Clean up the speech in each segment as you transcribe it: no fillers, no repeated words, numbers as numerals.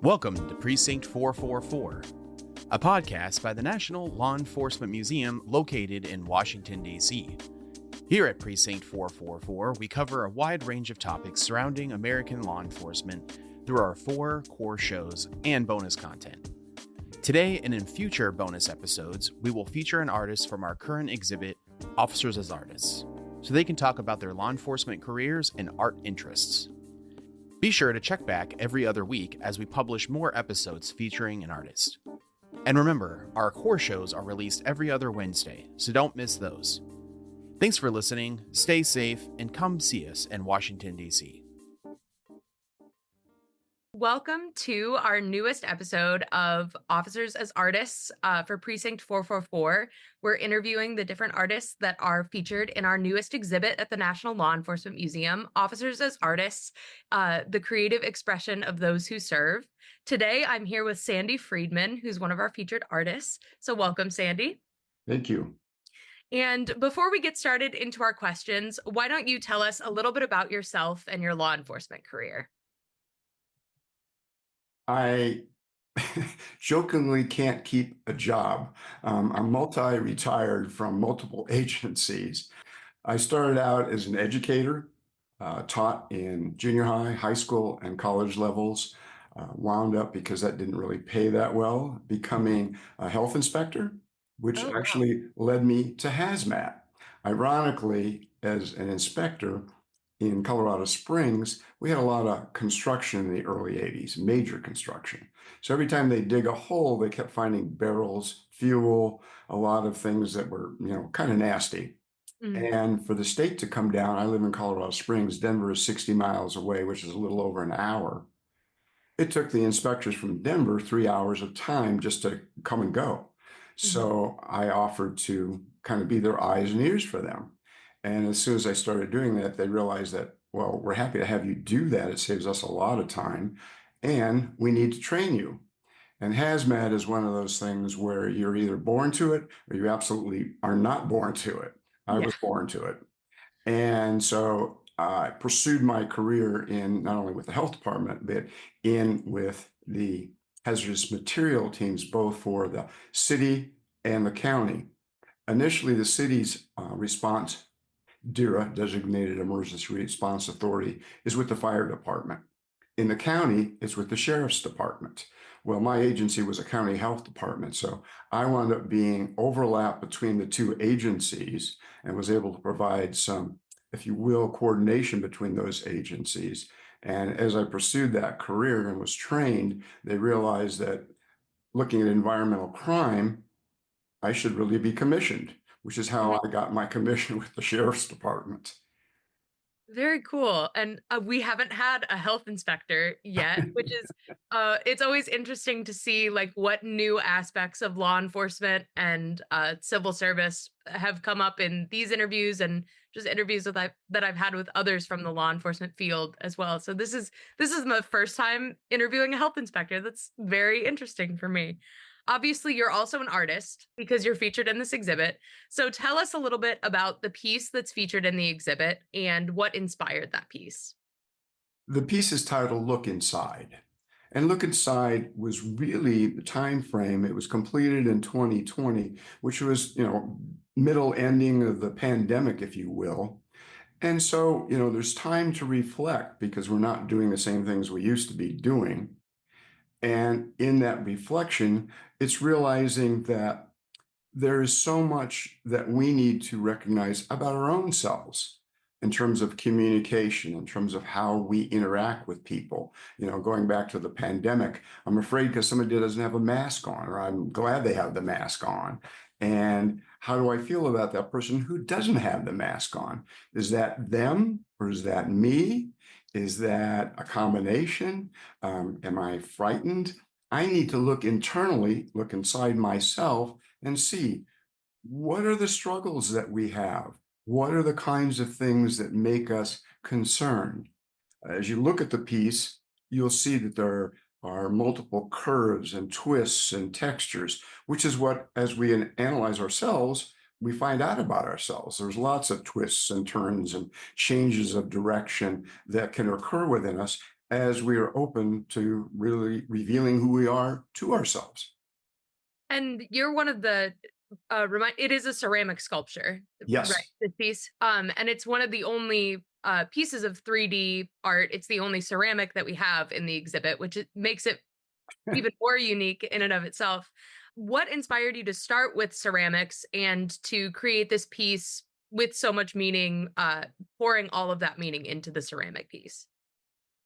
Welcome to Precinct 444, a podcast by the National Law Enforcement Museum located in Washington, D.C. Here at Precinct 444, we cover a wide range of topics surrounding American law enforcement through our 4 core shows and bonus content. Today and in future bonus episodes, we will feature an artist from our current exhibit, Officers as Artists, so they can talk about their law enforcement careers and art interests. Be sure to check back every other week as we publish more episodes featuring an artist. And remember, our core shows are released every other Wednesday, so don't miss those. Thanks for listening, stay safe, and come see us in Washington, D.C. Welcome to our newest episode of Officers as Artists for Precinct 444. We're interviewing the different artists that are featured in our newest exhibit at the National Law Enforcement Museum, Officers as Artists, the creative expression of those who serve. Today, I'm here with Sandy Friedman, who's one of our featured artists. So welcome, Sandy. Thank you. And before we get started into our questions, why don't you tell us a little bit about yourself and your law enforcement career? I jokingly can't keep a job. I'm multi-retired from multiple agencies. I started out as an educator, taught in junior high, high school, and college levels. Wound up, because that didn't really pay that well, becoming a health inspector, which Oh, wow. actually led me to Haz Mat. Ironically, as an inspector, in Colorado Springs, we had a lot of construction in the early 80s, major construction. So every time they dig a hole, they kept finding barrels, fuel, a lot of things that were, kind of nasty. Mhm. And for the state to come down, I live in Colorado Springs, Denver is 60 miles away, which is a little over an hour. It took the inspectors from Denver 3 hours of time just to come and go. So I offered to kind of be their eyes and ears for them. And as soon as I started doing that, they realized that, well, we're happy to have you do that. It saves us a lot of time, and we need to train you. And Haz Mat is one of those things where you're either born to it or you absolutely are not born to it. I Yeah. was born to it. And so I pursued my career in not only with the health department, but in with the hazardous material teams, both for the city and the county. Initially, the city's response, DERA, Designated Emergency Response Authority, is with the fire department. In the county, it's with the sheriff's department. Well, my agency was a county health department, so I wound up being overlap between the two agencies and was able to provide some, if you will, coordination between those agencies. And as I pursued that career and was trained, they realized that looking at environmental crime, I should really be commissioned, which is how I got my commission with the sheriff's department. Very cool. And we haven't had a health inspector yet, which is it's always interesting to see like what new aspects of law enforcement and civil service have come up in these interviews and just interviews that I've had with others from the law enforcement field as well. So this is my first time interviewing a health inspector. That's very interesting for me. Obviously, you're also an artist because you're featured in this exhibit. So tell us a little bit about the piece that's featured in the exhibit and what inspired that piece. The piece is titled Look Inside. And Look Inside was really the time frame. It was completed in 2020, which was, middle ending of the pandemic, if you will. And so, there's time to reflect because we're not doing the same things we used to be doing. And in that reflection, it's realizing that there is so much that we need to recognize about our own selves in terms of communication, in terms of how we interact with people. Going back to the pandemic, I'm afraid because somebody doesn't have a mask on, or I'm glad they have the mask on. And how do I feel about that person who doesn't have the mask on? Is that them or is that me? Is that a combination? Am I frightened? I need to look internally, look inside myself and see what are the struggles that we have? What are the kinds of things that make us concerned? As you look at the piece, you'll see that there are multiple curves and twists and textures, which is what, as we analyze ourselves, we find out about ourselves. There's lots of twists and turns and changes of direction that can occur within us as we are open to really revealing who we are to ourselves. And you're one of the it is a ceramic sculpture, right? Yes. This piece. And it's one of the only pieces of 3D art. It's the only ceramic that we have in the exhibit, which makes it even more unique in and of itself. What inspired you to start with ceramics and to create this piece with so much meaning, pouring all of that meaning into the ceramic piece?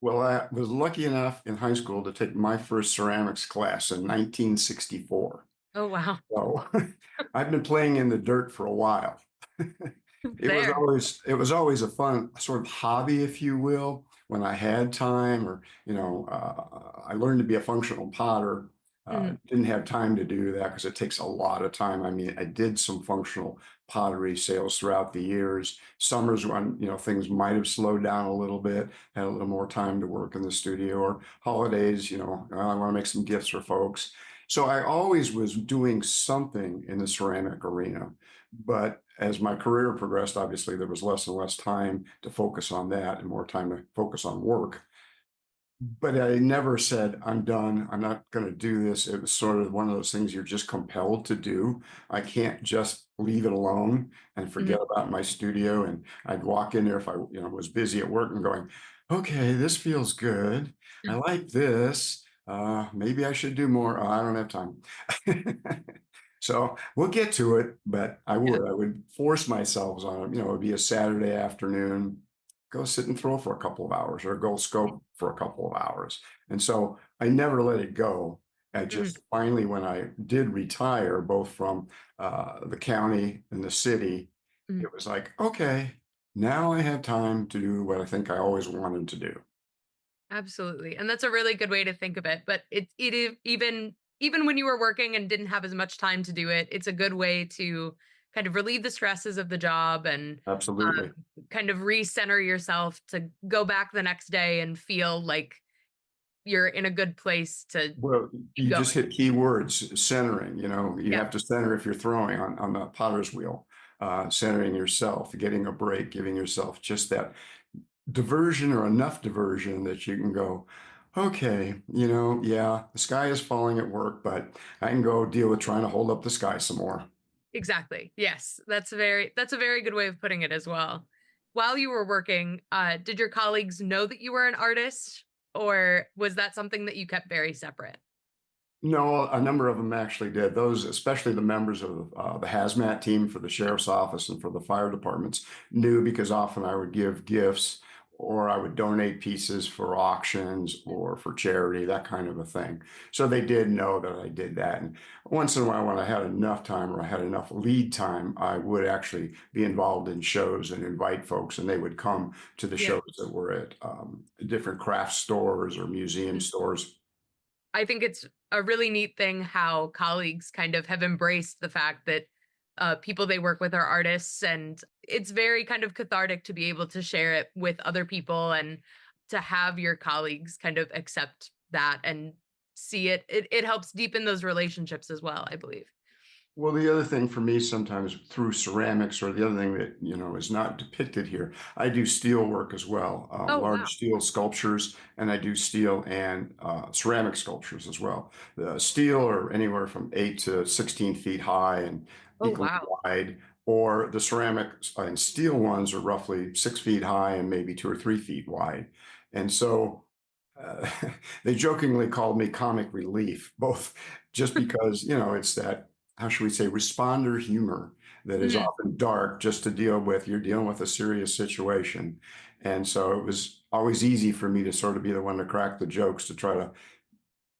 Well, I was lucky enough in high school to take my first ceramics class in 1964. Oh, wow. So I've been playing in the dirt for a while. Fair. It was always a fun sort of hobby, if you will, when I had time, or I learned to be a functional potter. Mhm. Didn't have time to do that because it takes a lot of time. I mean, I did some functional pottery sales throughout the years. Summers when things might have slowed down a little bit, had a little more time to work in the studio, or holidays. I want to make some gifts for folks. So I always was doing something in the ceramic arena. But as my career progressed, obviously there was less and less time to focus on that and more time to focus on work. But I never said, I'm done. I'm not going to do this. It was sort of one of those things you're just compelled to do. I can't just leave it alone and Mhm. forget about my studio. And I'd walk in there if I, was busy at work and going, okay, this feels good. I Mhm. like this. Maybe I should do more. Oh, I don't have time. So we'll get to it, but Yeah. I would force myself on it. It would be a Saturday afternoon, go sit and throw for a couple of hours, or go scope for a couple of hours. And so I never let it go. I Mhm. just finally, when I did retire, both from the county and the city, Mhm. it was like, okay, now I have time to do what I think I always wanted to do. Absolutely. And that's a really good way to think of it. But even when you were working and didn't have as much time to do it, it's a good way to kind of relieve the stresses of the job and Absolutely. kind of recenter yourself to go back the next day and feel like you're in a good place to Well, keep you going. just hit key words, centering. You Yeah, have to center if you're throwing on the potter's wheel, centering yourself, getting a break, giving yourself just that diversion, or enough diversion that you can go, okay, yeah, the sky is falling at work, but I can go deal with trying to hold up the sky some more. exactly. Yes, that's a very good way of putting it as well. While you were working, did your colleagues know that you were an artist, or was that something that you kept very separate? No, a number of them actually did. Those, especially the members of the Haz Mat team for the sheriff's office and for the fire departments, knew, because often I would give gifts, or I would donate pieces for auctions or for charity, that kind of a thing. So they did know that I did that. And once in a while, when I had enough time, or I had enough lead time, I would actually be involved in shows and invite folks, and they would come to the Yeah. shows that were at different craft stores or museum Mhm. stores. I think it's a really neat thing how colleagues kind of have embraced the fact that people they work with are artists, and it's very kind of cathartic to be able to share it with other people and to have your colleagues kind of accept that and see it. It helps deepen those relationships as well, I believe. Well, the other thing for me sometimes through ceramics, or the other thing that, is not depicted here, I do steel work as well, Oh, wow. large steel sculptures, and I do steel and ceramic sculptures as well. The steel are anywhere from 8 to 16 feet high and Oh, equally wow. wide, or the ceramic and steel ones are roughly 6 feet high and maybe 2 or 3 feet wide. And so uh, they jokingly called me comic relief, both just because, it's that, how should we say, responder humor that is Mhm. often dark, just to deal with, you're dealing with a serious situation. And so it was always easy for me to sort of be the one to crack the jokes to try to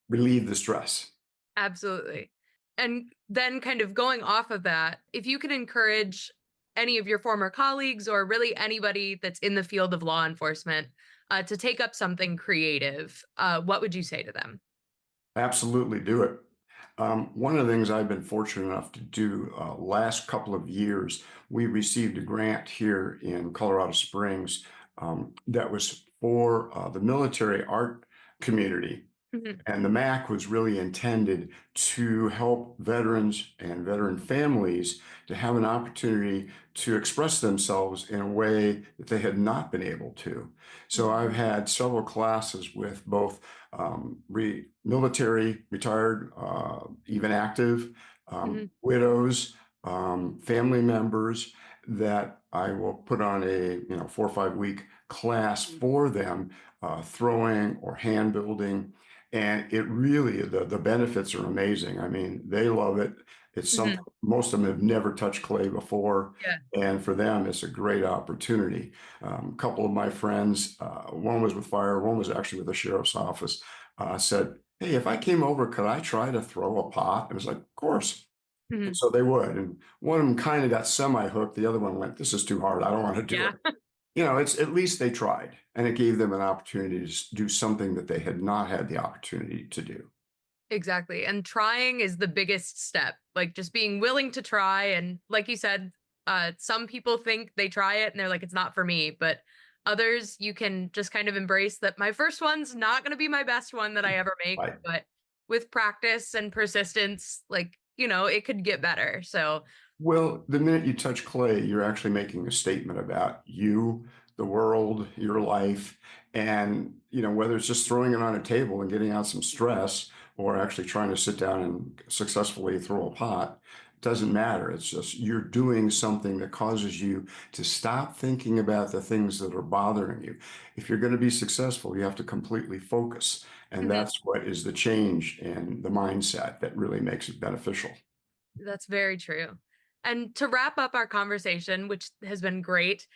relieve the stress. Absolutely. And then kind of going off of that, if you could encourage any of your former colleagues or really anybody that's in the field of law enforcement to take up something creative, what would you say to them? Absolutely do it. One of the things I've been fortunate enough to do last couple of years, we received a grant here in Colorado Springs that was for the military art community. Mhm. And the MAC was really intended to help veterans and veteran families to have an opportunity to express themselves in a way that they had not been able to. So I've had several classes with both military, retired, even active, Mhm. widows, family members that I will put on a 4 or 5 week class for them, throwing or hand building. And it really, the benefits are amazing. I mean, they love it. It's something Mhm. most of them have never touched clay before. Yeah. And for them, it's a great opportunity. A couple of my friends, one was with fire, one was actually with the sheriff's office, said, "Hey, if I came over, could I try to throw a pot?" It was like, "Of course." And Mhm. so they would. And one of them kind of got semi-hooked. The other one went, "This is too hard. I don't want to do Yeah. it." It's at least they tried, and it gave them an opportunity to do something that they had not had the opportunity to do. Exactly. And trying is the biggest step. Like just being willing to try. And like you said, some people think they try it and they're like, it's not for me. But others, you can just kind of embrace that my first one's not going to be my best one that I ever make. Right. But with practice and persistence, it could get better. So, Well, the minute you touch clay, you're actually making a statement about you, the world, your life. And, whether it's just throwing it on a table and getting out some stress or actually trying to sit down and successfully throw a pot, doesn't matter. It's just you're doing something that causes you to stop thinking about the things that are bothering you. If you're going to be successful, you have to completely focus. And mhm, that's what is the change in the mindset that really makes it beneficial. that's very true. And to wrap up our conversation, which has been great,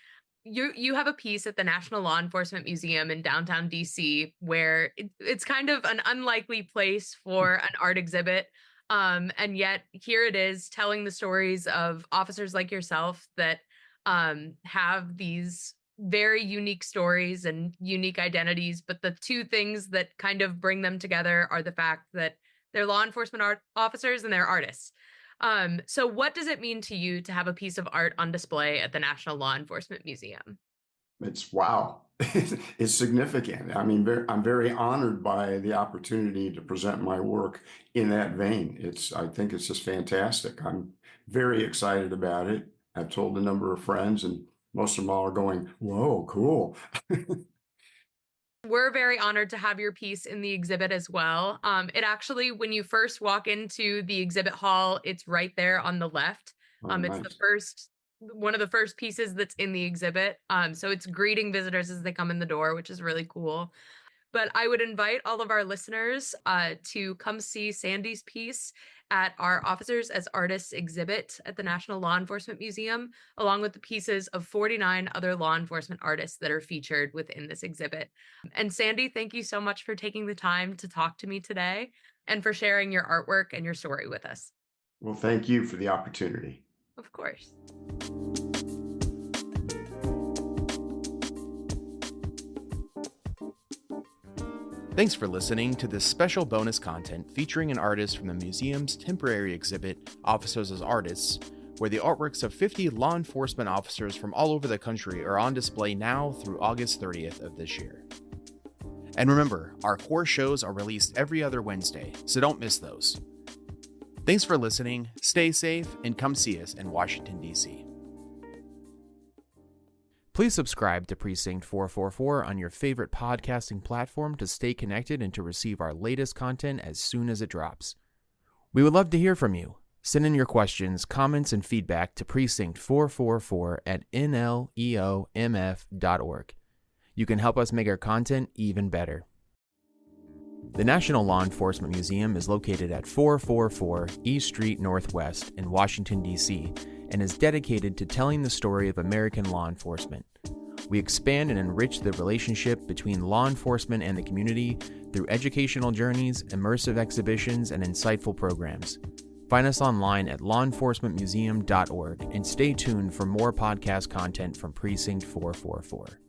you have a piece at the National Law Enforcement Museum in downtown DC where it's kind of an unlikely place for an art exhibit. And yet here it is telling the stories of officers like yourself that have these very unique stories and unique identities. But the two things that kind of bring them together are the fact that they're law enforcement officers and they're artists. So what does it mean to you to have a piece of art on display at the National Law Enforcement Museum? It's wow. It's significant. I mean, I'm very honored by the opportunity to present my work in that vein. I think it's just fantastic. I'm very excited about it. I've told a number of friends, and most of them all are going, "Whoa, cool." We're very honored to have your piece in the exhibit as well. It actually, when you first walk into the exhibit hall, it's right there on the left. Oh, It's the nice. first one of the first pieces that's in the exhibit. So it's greeting visitors as they come in the door, which is really cool. But I would invite all of our listeners to come see Sandy's piece at our Officers as Artists exhibit at the National Law Enforcement Museum, along with the pieces of 49 other law enforcement artists that are featured within this exhibit. And Sandy, thank you so much for taking the time to talk to me today and for sharing your artwork and your story with us. Well, thank you for the opportunity. Of course. Thanks for listening to this special bonus content featuring an artist from the museum's temporary exhibit, Officers as Artists, where the artworks of 50 law enforcement officers from all over the country are on display now through August 30th of this year. And remember, our core shows are released every other Wednesday, so don't miss those. Thanks for listening, stay safe, and come see us in Washington, D.C. Please subscribe to Precinct 444 on your favorite podcasting platform to stay connected and to receive our latest content as soon as it drops. We would love to hear from you. Send in your questions, comments, and feedback to precinct444@nleomf.org. You can help us make our content even better. The National Law Enforcement Museum is located at 444 East Street Northwest in Washington, D.C., and is dedicated to telling the story of American law enforcement. We expand and enrich the relationship between law enforcement and the community through educational journeys, immersive exhibitions, and insightful programs. Find us online at lawenforcementmuseum.org and stay tuned for more podcast content from Precinct 444.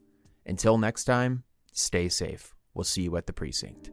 Until next time, stay safe. We'll see you at the Precinct.